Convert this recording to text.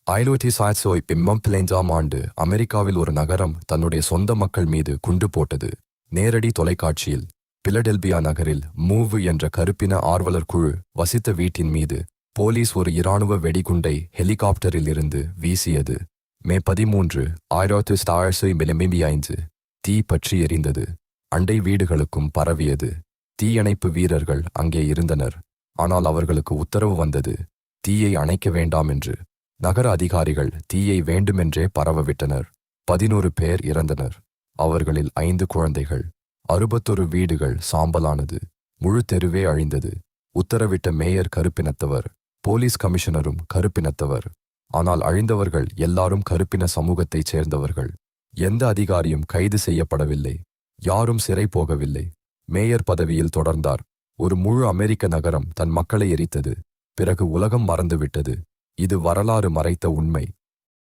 1955 ஆண்டு அமெரிக்காவில் ஒரு நகரம் தன்னுடைய சொந்த மக்கள் மீது குண்டு போட்டது. நேரடி தொலைக்காட்சியில் பிலடெல்பியா நகரில் மூவ் என்ற கருப்பின ஆர்வலர் குழு வசித்த வீட்டின் மீது போலீஸ் ஒரு இராணுவ வெடிகுண்டை ஹெலிகாப்டரில் இருந்து வீசியது. மே 13, 1955 தீ பற்றி எரிந்தது. அண்டை வீடுகளுக்கும் பரவியது. தீயணைப்பு வீரர்கள் அங்கே இருந்தனர். ஆனால் அவர்களுக்கு உத்தரவு வந்தது, தீயை அணைக்க வேண்டாம் என்று. நகர அதிகாரிகள் தீயை வேண்டுமென்றே பரவவிட்டனர். 11 பேர் இறந்தனர். அவர்களில் 5 குழந்தைகள். 61 வீடுகள் சாம்பலானது. முழு தெருவே அழிந்தது. உத்தரவிட்ட மேயர் கருப்பினத்தவர், போலீஸ் கமிஷனரும் கருப்பினத்தவர். ஆனால் அழிந்தவர்கள் எல்லாரும் கருப்பின சமூகத்தைச் சேர்ந்தவர்கள். எந்த அதிகாரியும் கைது செய்யப்படவில்லை. யாரும் சிறை போகவில்லை. மேயர் பதவியில் தொடர்ந்தார். ஒரு முழு அமெரிக்க நகரம் தன் மக்களை எரித்தது. பிறகு உலகம் மறந்துவிட்டது. இது வரலாறு மறைத்த உண்மை.